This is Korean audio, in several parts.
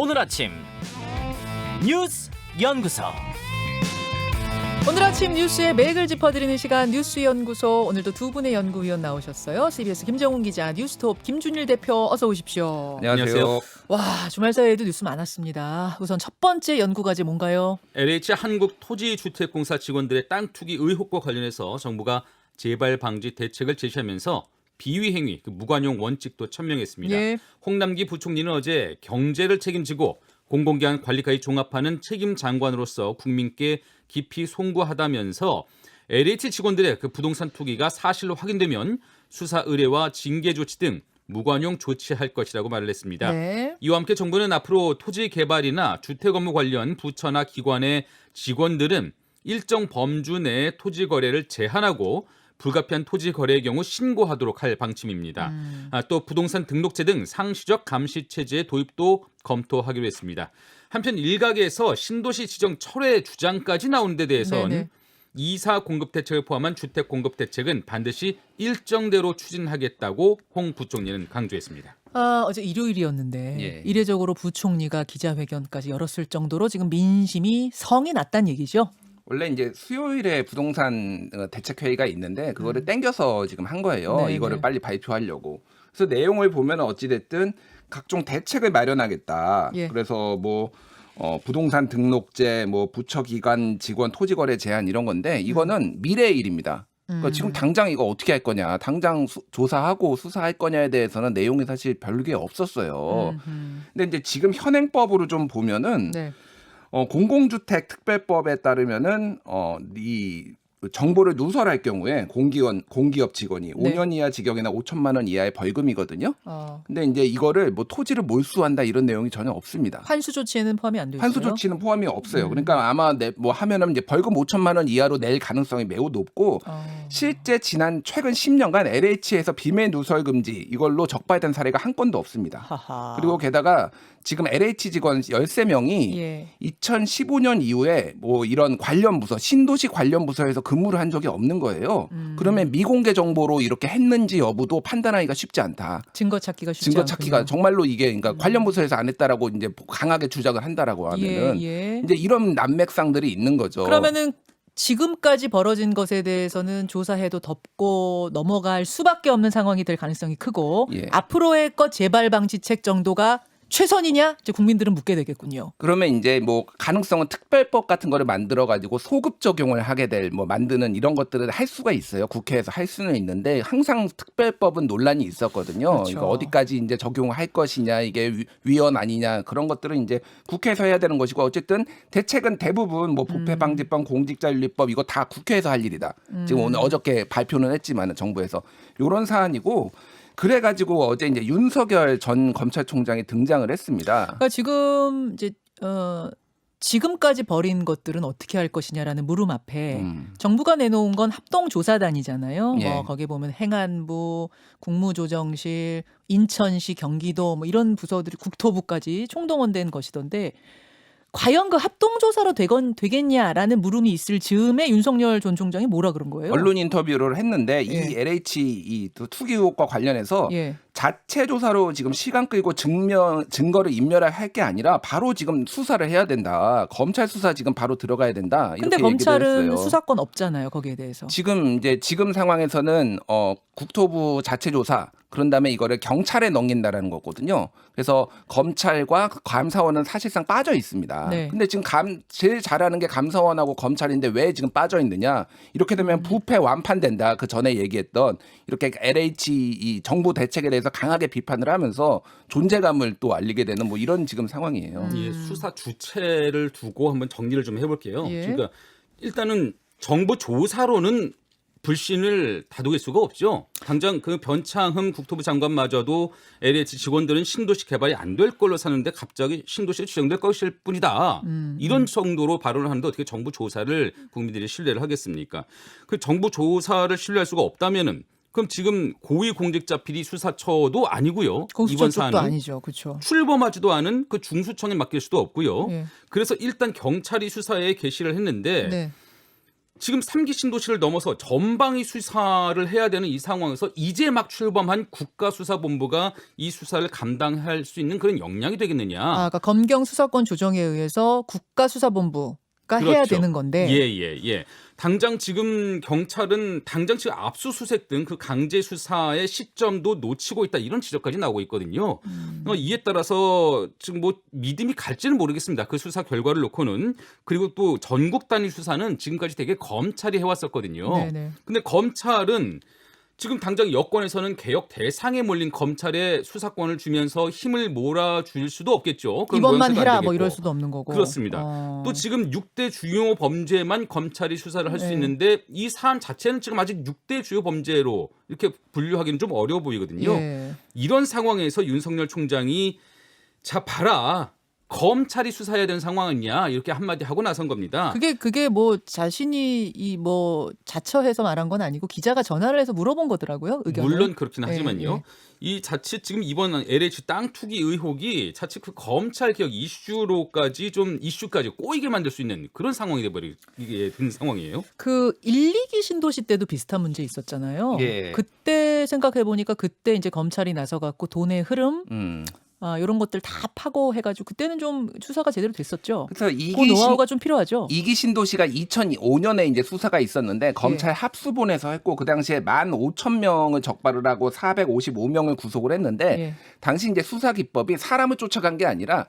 오늘 아침 뉴스 연구소. 오늘 아침 뉴스의 맥을 짚어드리는 시간 뉴스연구소. 오늘도 두 분의 연구위원 나오셨어요. CBS 김정훈 기자, 뉴스톱 김준일 대표 어서 오십시오. 안녕하세요. 와, 주말 사이에도 뉴스 많았습니다. 우선 첫 번째 연구 과제 뭔가요? LH 한국토지주택공사 직원들의 땅 투기 의혹과 관련해서 정부가 재발 방지 대책을 제시하면서 비위 행위, 무관용 원칙도 천명했습니다. 예. 홍남기 부총리는 어제 경제를 책임지고 공공기관 관리까지 종합하는 책임 장관으로서 국민께 깊이 송구하다면서 LH 직원들의 부동산 투기가 사실로 확인되면 수사 의뢰와 징계 조치 등 무관용 조치할 것이라고 말을 했습니다. 네. 이와 함께 정부는 앞으로 토지 개발이나 주택 업무 관련 부처나 기관의 직원들은 일정 범주 내에 토지 거래를 제한하고 불가피한 토지 거래의 경우 신고하도록 할 방침입니다. 또 부동산 등록제 등 상시적 감시 체제의 도입도 검토하기로 했습니다. 한편 일각에서 신도시 지정 철회 주장까지 나오는 데 대해서는 네네. 이사 공급 대책을 포함한 주택 공급 대책은 반드시 일정대로 추진하겠다고 홍 부총리는 강조했습니다. 어제 일요일이었는데 예. 이례적으로 부총리가 기자회견까지 열었을 정도로 지금 민심이 성이 났다는 얘기죠? 원래 이제 수요일에 부동산 대책 회의가 있는데 그거를 땡겨서 지금 한 거예요. 네네. 이거를 빨리 발표하려고. 그래서 내용을 보면 어찌 됐든 각종 대책을 마련하겠다. 예. 그래서 부동산 등록제, 부처 기관 직원 토지 거래 제한 이런 건데 이거는 미래의 일입니다. 그러니까 지금 당장 이거 어떻게 할 거냐, 당장 조사하고 수사할 거냐에 대해서는 내용이 사실 별게 없었어요. 근데 이제 지금 현행법으로 좀 보면은 네. 공공주택 특별법에 따르면은 이 정보를 누설할 경우에 공기업 직원이 네. 5년 이하 징역이나 5천만 원 이하의 벌금이거든요. 어, 근데 이제 이거를 토지를 몰수한다 이런 내용이 전혀 없습니다. 환수 조치에는 포함이 안 되죠. 환수 조치는 포함이 없어요. 그러니까 아마 하면은 이제 벌금 5천만 원 이하로 낼 가능성이 매우 높고 실제 최근 10년간 LH에서 비밀 누설 금지 이걸로 적발된 사례가 한 건도 없습니다. 하하. 그리고 게다가 지금 LH 직원 13명이 예. 2015년 이후에 이런 관련 부서, 신도시 관련 부서에서 근무를 한 적이 없는 거예요. 그러면 미공개 정보로 이렇게 했는지 여부도 판단하기가 쉽지 않다. 증거 찾기가 쉽지 증거 찾기가 않군요. 정말로 이게 그러니까 관련 부서에서 안 했다라고 이제 강하게 주장을 한다라고 하면은 예. 이제 이런 난맥상들이 있는 거죠. 그러면은 지금까지 벌어진 것에 대해서는 조사해도 덮고 넘어갈 수밖에 없는 상황이 될 가능성이 크고 예. 앞으로의 것 재발 방지책 정도가 최선이냐? 이제 국민들은 묻게 되겠군요. 그러면 이제 가능성은 특별법 같은 거를 만들어 가지고 소급 적용을 하게 될 만드는 이런 것들을 할 수가 있어요. 국회에서 할 수는 있는데 항상 특별법은 논란이 있었거든요. 그렇죠. 그러니까 어디까지 이제 적용할 것이냐, 이게 위헌 아니냐 그런 것들은 이제 국회에서 해야 되는 것이고 어쨌든 대책은 대부분 부패방지법, 공직자윤리법 이거 다 국회에서 할 일이다. 지금 오늘 어저께 발표는 했지만 정부에서 이런 사안이고. 그래가지고 어제 이제 윤석열 전 검찰총장이 등장을 했습니다. 그러니까 지금 이제 지금까지 벌인 것들은 어떻게 할 것이냐라는 물음 앞에 정부가 내놓은 건 합동조사단이잖아요. 예. 거기에 보면 행안부, 국무조정실, 인천시, 경기도 이런 부서들이 국토부까지 총동원된 것이던데 과연 그 합동조사로 되겠냐라는 물음이 있을 즈음에 윤석열 전 총장이 뭐라 그런 거예요? 언론 인터뷰를 했는데 예. 이 LH 이 투기 의혹과 관련해서 예. 자체 조사로 지금 시간 끌고 증거를 인멸할 게 아니라 바로 지금 수사를 해야 된다. 검찰 수사 지금 바로 들어가야 된다. 근데 이렇게 검찰은 얘기를 했어요. 수사권 없잖아요. 거기에 대해서. 지금 상황에서는 국토부 자체 조사 그런 다음에 이거를 경찰에 넘긴다라는 거거든요. 그래서 검찰과 감사원은 사실상 빠져 있습니다. 네. 근데 지금 제일 잘하는 게 감사원하고 검찰인데 왜 지금 빠져 있느냐? 이렇게 되면 부패 완판된다. 그 전에 얘기했던 이렇게 LH 이 정부 대책에 대해서 강하게 비판을 하면서 존재감을 또 알리게 되는 이런 지금 상황이에요. 이 수사 주체를 두고 한번 정리를 좀 해볼게요. 예. 그러니까 일단은 정부 조사로는 불신을 다독일 수가 없죠. 당장 변창흠 국토부 장관마저도 LH 직원들은 신도시 개발이 안 될 걸로 사는데 갑자기 신도시로 지정될 것일 뿐이다. 이런 정도로 발언을 하는데 어떻게 정부 조사를 국민들이 신뢰를 하겠습니까? 그 정부 조사를 신뢰할 수가 없다면은 그럼 지금 고위공직자 비리 수사처도 아니고요. 공수처 이번 쪽도 사안은 아니죠. 그렇죠. 출범하지도 않은 중수청에 맡길 수도 없고요. 예. 그래서 일단 경찰이 수사에 개시를 했는데 네. 지금 3기 신도시를 넘어서 전방위 수사를 해야 되는 이 상황에서 이제 막 출범한 국가수사본부가 이 수사를 감당할 수 있는 그런 역량이 되겠느냐. 그러니까 검경 수사권 조정에 의해서 국가수사본부가 해야 그렇죠. 되는 건데. 예. 당장 지금 경찰은 당장 지금 압수수색 등 그 강제 수사의 시점도 놓치고 있다 이런 지적까지 나오고 있거든요. 이에 따라서 지금 뭐 믿음이 갈지는 모르겠습니다. 그 수사 결과를 놓고는. 그리고 또 전국 단위 수사는 지금까지 되게 검찰이 해왔었거든요. 네네. 근데 검찰은 지금 당장 여권에서는 개혁 대상에 몰린 검찰에 수사권을 주면서 힘을 몰아줄 수도 없겠죠. 그런 이번만 모양새도 안 해라 되겠고. 뭐 이럴 수도 없는 거고. 그렇습니다. 또 지금 6대 주요 범죄만 검찰이 수사를 할 수 네. 있는데 이 사안 자체는 지금 아직 6대 주요 범죄로 이렇게 분류하기는 좀 어려워 보이거든요. 예. 이런 상황에서 윤석열 총장이 자 봐라. 검찰이 수사해야 되는 상황 아니냐 이렇게 한마디 하고 나선 겁니다. 그게 뭐 자신이 이 뭐 자처해서 말한 건 아니고 기자가 전화를 해서 물어본 거더라고요. 의견을. 물론 그렇긴 하지만요. 예. 이 자칫 지금 이번 LH 땅 투기 의혹이 자칫 그 검찰 개혁 이슈로까지 좀 이슈까지 꼬이게 만들 수 있는 그런 상황이 돼버리게 된 상황이에요. 그 1, 2기 신도시 때도 비슷한 문제 있었잖아요. 예. 그때 생각해 보니까 그때 이제 검찰이 나서 갖고 돈의 흐름 이런 것들 다 파고 해가지고 그때는 좀 수사가 제대로 됐었죠. 그래서 그 노하우가 좀 필요하죠. 이기 신도시가 2005년에 이제 수사가 있었는데 검찰 합수본에서 했고 그 당시에 15,000명을 적발을 하고 455명을 구속을 했는데 예. 당시 이제 수사 기법이 사람을 쫓아간 게 아니라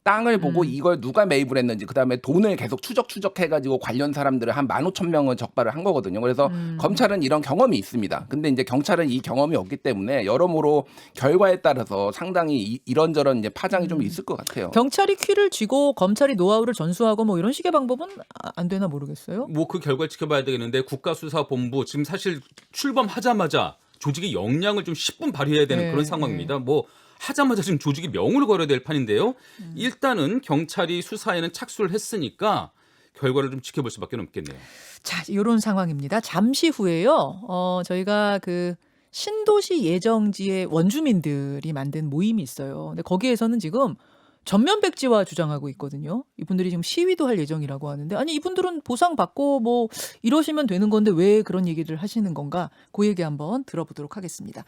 땅을 보고 이걸 누가 매입을 했는지 그다음에 돈을 계속 추적해가지고 관련 사람들을 한 15,000명을 적발을 한 거거든요. 그래서 검찰은 이런 경험이 있습니다. 근데 이제 경찰은 이 경험이 없기 때문에 여러모로 결과에 따라서 상당히 이런저런 이제 파장이 좀 있을 것 같아요. 경찰이 퀴를 쥐고 검찰이 노하우를 전수하고 뭐 이런 식의 방법은 안 되나 모르겠어요. 뭐 그 결과를 지켜봐야 되겠는데 국가수사본부 지금 사실 출범하자마자 조직의 역량을 좀 10분 발휘해야 되는 네, 그런 상황입니다. 뭐 하자마자 지금 조직이 명을 걸어야 될 판인데요. 일단은 경찰이 수사에는 착수를 했으니까 결과를 좀 지켜볼 수밖에 없겠네요. 자, 이런 상황입니다. 잠시 후에요. 저희가 그 신도시 예정지의 원주민들이 만든 모임이 있어요. 근데 거기에서는 지금 전면 백지화 주장하고 있거든요. 이분들이 지금 시위도 할 예정이라고 하는데 아니 이분들은 보상 받고 뭐 이러시면 되는 건데 왜 그런 얘기를 하시는 건가? 그 얘기 한번 들어보도록 하겠습니다.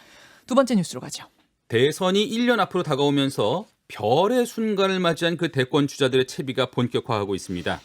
두 번째 뉴스로 가죠. 대선이 1년 앞으로 다가오면서 별의 순간을 맞이한 그 대권 주자들의 채비가 본격화하고 있습니다.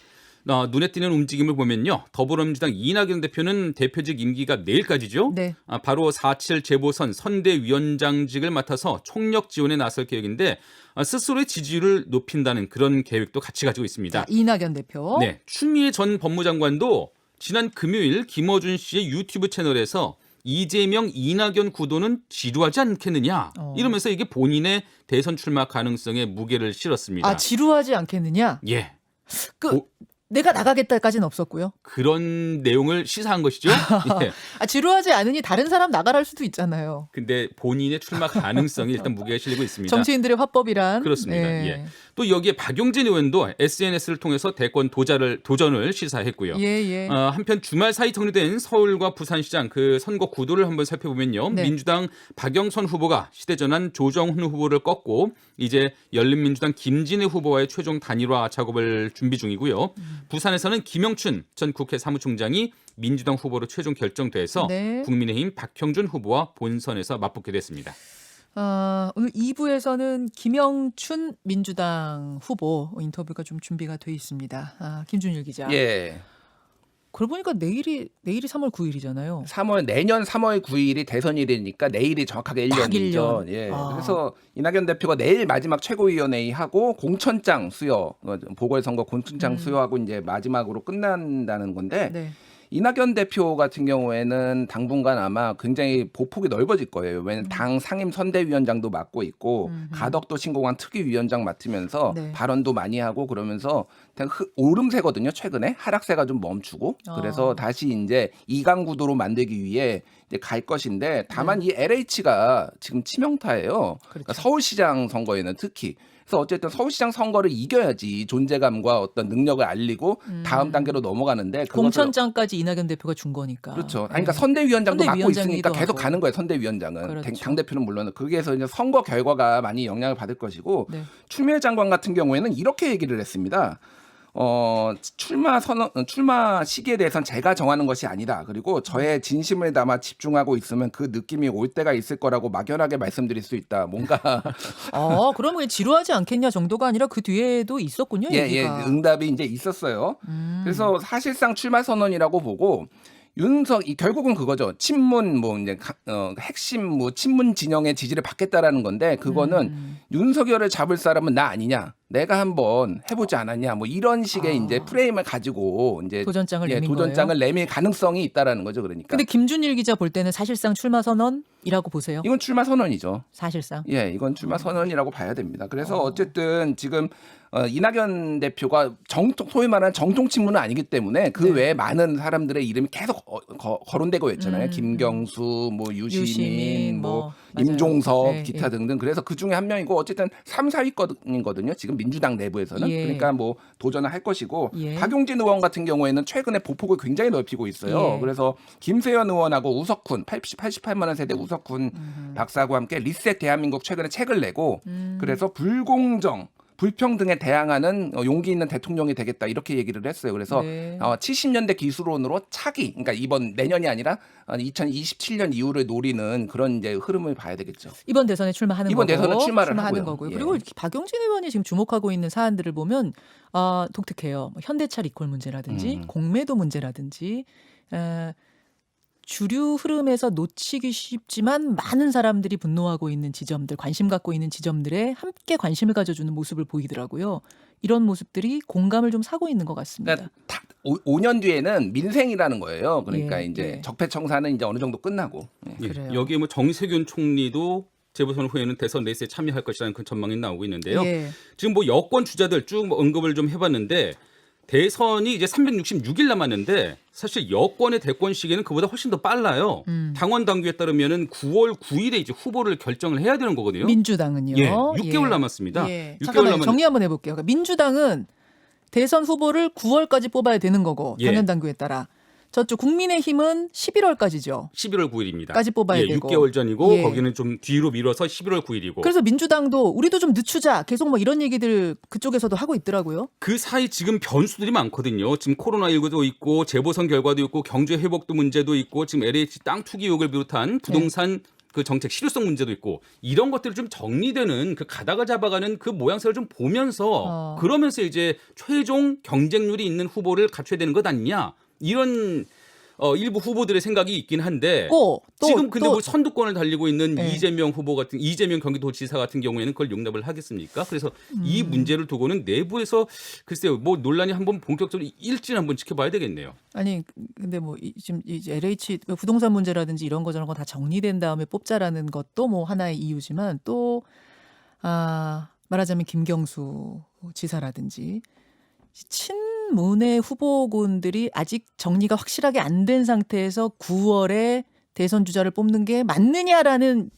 눈에 띄는 움직임을 보면요. 더불어민주당 이낙연 대표는 대표직 임기가 내일까지죠. 네. 바로 4.7 재보선 선대위원장직을 맡아서 총력 지원에 나설 계획인데 스스로의 지지율을 높인다는 그런 계획도 같이 가지고 있습니다. 자, 이낙연 대표. 네, 추미애 전 법무장관도 지난 금요일 김어준 씨의 유튜브 채널에서 이재명, 이낙연 구도는 지루하지 않겠느냐 이러면서 이게 본인의 대선 출마 가능성에 무게를 실었습니다. 지루하지 않겠느냐? 예. 내가 나가겠다까지는 없었고요. 그런 내용을 시사한 것이죠. 예. 지루하지 않으니 다른 사람 나가랄 수도 있잖아요. 근데 본인의 출마 가능성이 일단 무게가 실리고 있습니다. 정치인들의 화법이란. 그렇습니다. 네. 예. 또 여기에 박용진 의원도 SNS를 통해서 대권 도전을 시사했고요. 예. 한편 주말 사이 정리된 서울과 부산시장 그 선거 구도를 한번 살펴보면요. 네. 민주당 박영선 후보가 시대전환 조정훈 후보를 꺾고 이제 열린민주당 김진애 후보와의 최종 단일화 작업을 준비 중이고요. 부산에서는 김영춘 전 국회 사무총장이 민주당 후보로 최종 결정돼서 네. 국민의힘 박형준 후보와 본선에서 맞붙게 됐습니다. 오늘 2부에서는 김영춘 민주당 후보 인터뷰가 좀 준비가 돼 있습니다. 김준일 기자. 예. 그러고 보니까 내일이 3월 9일이잖아요. 내년 3월 9일이 대선일이니까 내일이 정확하게 딱 1년이죠. 1년. 예. 그래서 이낙연 대표가 내일 마지막 최고위원회의 하고 공천장 수여, 보궐선거 공천장 수여하고 이제 마지막으로 끝난다는 건데 네. 이낙연 대표 같은 경우에는 당분간 아마 굉장히 보폭이 넓어질 거예요. 왜냐하면 당 상임 선대위원장도 맡고 있고 가덕도 신공항 특위위원장 맡으면서 네. 발언도 많이 하고 그러면서 오름세거든요. 최근에 하락세가 좀 멈추고 그래서 다시 이제 이강 구도로 만들기 위해 이제 갈 것인데 다만 이 LH가 지금 치명타예요. 그러니까 서울시장 선거에는 특히. 그래서 어쨌든 서울시장 선거를 이겨야지 존재감과 어떤 능력을 알리고 다음 단계로 넘어가는데 공천장까지 이낙연 대표가 준 거니까. 그렇죠. 그러니까 선대위원장도 맡고 있으니까 계속 하고. 가는 거예요. 선대위원장은. 그렇죠. 당대표는 물론. 거기에서 이제 선거 결과가 많이 영향을 받을 것이고 네. 추미애 장관 같은 경우에는 이렇게 얘기를 했습니다. 출마 시기에 대해서는 제가 정하는 것이 아니다. 그리고 저의 진심을 담아 집중하고 있으면 그 느낌이 올 때가 있을 거라고 막연하게 말씀드릴 수 있다. 뭔가 그럼 그냥 지루하지 않겠냐 정도가 아니라 그 뒤에도 있었군요. 얘기가. 응답이 이제 있었어요. 그래서 사실상 출마 선언이라고 보고 결국은 그거죠. 친문 뭐 이제 핵심 뭐 친문 진영의 지지를 받겠다라는 건데 그거는 윤석열을 잡을 사람은 나 아니냐. 내가 한번 해보지 않았냐. 뭐 이런 식의 이제 프레임을 가지고 이제 도전장을 내민 도전장을 내밀 가능성이 있다라는 거죠. 그러니까. 근데 김준일 기자 볼 때는 사실상 출마 선언이라고 보세요. 이건 출마 선언이죠. 사실상. 이건 출마 선언이라고 봐야 됩니다. 그래서 어쨌든 지금 이낙연 대표가 소위 말하는 정통 친문은 아니기 때문에 그 외에 많은 사람들의 이름이 계속 거론되고 있잖아요. 김경수, 뭐 유시민, 뭐 임종석, 네, 기타 등등. 그래서 그 중에 한 명이고 어쨌든 3, 4위권이거든요. 지금 민주당 내부에서는. 그러니까 뭐 도전을 할 것이고 박용진 의원 같은 경우에는 최근에 보폭을 굉장히 넓히고 있어요. 그래서 김세연 의원하고 우석훈 88만 원 세대 우석훈 박사하고 함께 리셋 대한민국 최근에 책을 내고 그래서 불공정 불평등에 대항하는 용기 있는 대통령이 되겠다 이렇게 얘기를 했어요. 그래서 70년대 기술론으로 차기, 그러니까 내년이 아니라 2027년 이후를 노리는 그런 이제 흐름을 봐야 되겠죠. 이번 대선에 출마하는 이번 거고. 대선은 출마를 하는 하고요. 거고요. 그리고 박용진 의원이 지금 주목하고 있는 사안들을 보면 독특해요. 현대차 리콜 문제라든지 공매도 문제라든지 주류 흐름에서 놓치기 쉽지만 많은 사람들이 분노하고 있는 지점들, 관심 갖고 있는 지점들에 함께 관심을 가져주는 모습을 보이더라고요. 이런 모습들이 공감을 좀 사고 있는 것 같습니다. 그러니까 5년 뒤에는 민생이라는 거예요. 그러니까 이제 적폐청산은 이제 어느 정도 끝나고. 그래요. 여기에 뭐 정세균 총리도 재보선 후에는 대선 레이스에 참여할 것이라는 그 전망이 나오고 있는데요. 지금 뭐 여권 주자들 쭉 언급을 좀 해봤는데 대선이 이제 366일 남았는데 사실 여권의 대권 시기는 그보다 훨씬 더 빨라요. 당원 당규에 따르면은 9월 9일에 이제 후보를 결정을 해야 되는 거거든요. 민주당은요. 6개월 남았습니다. 6개월 잠깐만요. 정리 한번 해볼게요. 그러니까 민주당은 대선 후보를 9월까지 뽑아야 되는 거고 당원 당규에 따라. 저쪽 국민의힘은 11월까지죠. 11월 9일입니다. 까지 뽑아야 되고. 6개월 전이고 거기는 좀 뒤로 미뤄서 11월 9일이고. 그래서 민주당도 우리도 좀 늦추자. 계속 뭐 이런 얘기들 그쪽에서도 하고 있더라고요. 그 사이 지금 변수들이 많거든요. 지금 코로나19도 있고 재보선 결과도 있고 경제 회복도 문제도 있고 지금 LH 땅 투기 의혹을 비롯한 부동산 그 정책 실효성 문제도 있고 이런 것들이 좀 정리되는 그 가다가 잡아가는 그 모양새를 좀 보면서 그러면서 이제 최종 경쟁률이 있는 후보를 갖춰야 되는 것 아니냐. 이런 일부 후보들의 생각이 있긴 한데 지금 근데 뭐 선두권을 달리고 있는 이재명 경기도지사 같은 경우에는 그걸 용납을 하겠습니까? 그래서 이 문제를 두고는 내부에서 글쎄요 뭐 논란이 한번 본격적으로 일진 한번 지켜봐야 되겠네요. 아니 근데 뭐 지금 이제 LH 부동산 문제라든지 이런 거 저런 거 다 정리된 다음에 뽑자라는 것도 뭐 하나의 이유지만 또 말하자면 김경수 지사라든지 친문의 후보군들이 아직 정리가 확실하게 안 된 상태에서 9월에 대선 주자를 뽑는 게 맞느냐라는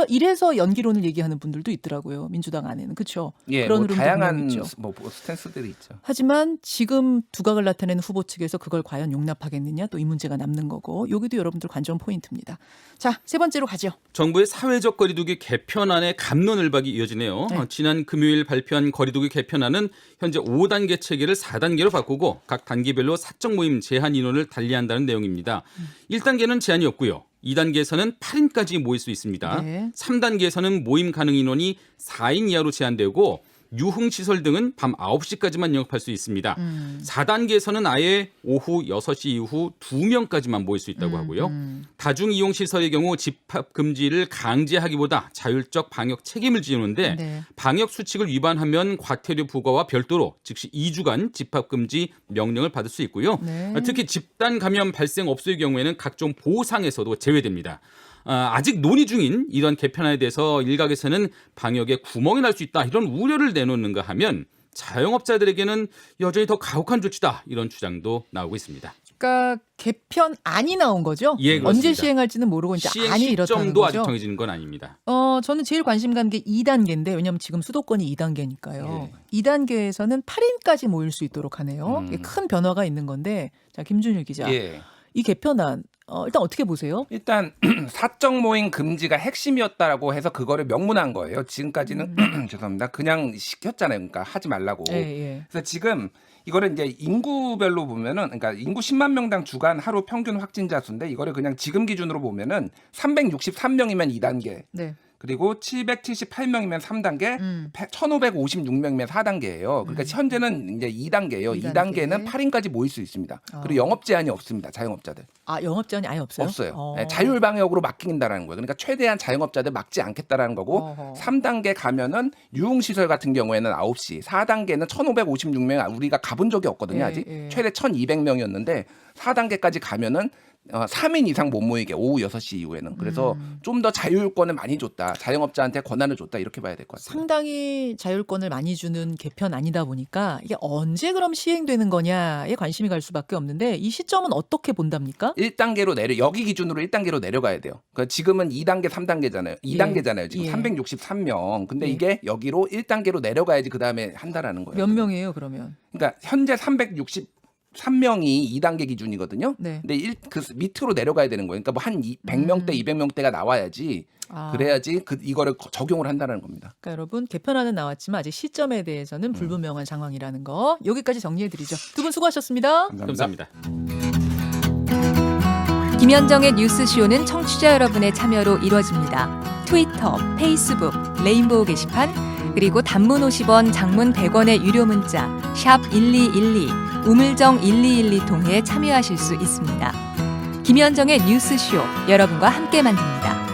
이래서 연기론을 얘기하는 분들도 있더라고요. 민주당 안에는. 그렇죠. 그런 흐름도 다양한 있죠. 뭐 스탠스들이 있죠. 하지만 지금 두각을 나타내는 후보 측에서 그걸 과연 용납하겠느냐 또 이 문제가 남는 거고 여기도 여러분들 관전 포인트입니다. 자, 세 번째로 가죠. 정부의 사회적 거리두기 개편안의 갑론을박이 이어지네요. 지난 금요일 발표한 거리두기 개편안은 현재 5단계 체계를 4단계로 바꾸고 각 단계별로 사적 모임 제한 인원을 달리한다는 내용입니다. 1단계는 제한이 없고요. 2단계에서는 8인까지 모일 수 있습니다. 3단계에서는 모임 가능 인원이 4인 이하로 제한되고 유흥시설 등은 밤 9시까지만 영업할 수 있습니다. 4단계에서는 아예 오후 6시 이후 2명까지만 모일 수 있다고 하고요. 다중이용시설의 경우 집합 금지를 강제하기보다 자율적 방역 책임을 지우는데 방역 수칙을 위반하면 과태료 부과와 별도로 즉시 2주간 집합 금지 명령을 받을 수 있고요. 특히 집단 감염 발생 없을 경우에는 각종 보상에서도 제외됩니다. 아직 논의 중인 이런 개편안에 대해서 일각에서는 방역에 구멍이 날 수 있다 이런 우려를 내놓는가 하면 자영업자들에게는 여전히 더 가혹한 조치다 이런 주장도 나오고 있습니다. 그러니까 개편안이 나온 거죠? 그렇습니다. 언제 시행할지는 모르고 이제 시행 안이 이렇다는 시점도 거죠? 아직 정해지는 건 아닙니다. 저는 제일 관심 가는 게 2단계인데 왜냐하면 지금 수도권이 2단계니까요. 2단계에서는 8인까지 모일 수 있도록 하네요. 큰 변화가 있는 건데 자 김준일 기자. 이 개편안 일단 어떻게 보세요? 일단 사적 모임 금지가 핵심이었다라고 해서 그거를 명문한 거예요. 지금까지는 죄송합니다. 그냥 시켰잖아요. 그러니까 하지 말라고. 예. 그래서 지금 이거를 이제 인구별로 보면은 그러니까 인구 10만 명당 주간 하루 평균 확진자 수인데 이거를 그냥 지금 기준으로 보면은 363명이면 2단계. 네. 그리고 778명이면 3단계, 1556명이면 4단계예요. 그러니까 현재는 이제 2단계예요. 2단계는 8인까지 모일 수 있습니다. 그리고 영업 제한이 없습니다. 자영업자들. 아, 영업 제한이 아예 없어요? 없어요. 네, 자율 방역으로 맡긴다라는 거예요. 그러니까 최대한 자영업자들 막지 않겠다라는 거고 어허. 3단계 가면은 유흥시설 같은 경우에는 9시, 4단계는 1556명 우리가 가본 적이 없거든요. 아직. 최대 1200명이었는데 4단계까지 가면은 3인 이상 못 모이게 오후 6시 이후에는. 그래서 좀 더 자율권을 많이 줬다. 자영업자한테 권한을 줬다. 이렇게 봐야 될 것 같아요. 상당히 자율권을 많이 주는 개편 아니다 보니까 이게 언제 그럼 시행되는 거냐에 관심이 갈 수밖에 없는데 이 시점은 어떻게 본답니까? 1단계로 여기 기준으로 1단계로 내려가야 돼요. 그러니까 지금은 2단계, 3단계잖아요. 2단계잖아요. 지금 예. 363명. 근데 예. 이게 여기로 1단계로 내려가야지 그다음에 한다라는 거예요. 몇 명이에요, 그러면? 그러니까 현재 363명이 2단계 기준이거든요. 네. 근데 그 밑으로 내려가야 되는 거예요. 그러니까 뭐 한 100명대, 200명대가 나와야지 그래야지 이거를 적용을 한다는 겁니다. 그러니까 여러분 개편안은 나왔지만 아직 시점에 대해서는 불분명한 상황이라는 거 여기까지 정리해드리죠. 두 분 수고하셨습니다. 감사합니다. 김현정의 뉴스쇼는 청취자 여러분의 참여로 이루어집니다. 트위터, 페이스북, 레인보우 게시판, 그리고 단문 50원, 장문 100원의 유료 문자 샵 1212, 우물정 1212 통해 참여하실 수 있습니다. 김현정의 뉴스쇼 여러분과 함께 만듭니다.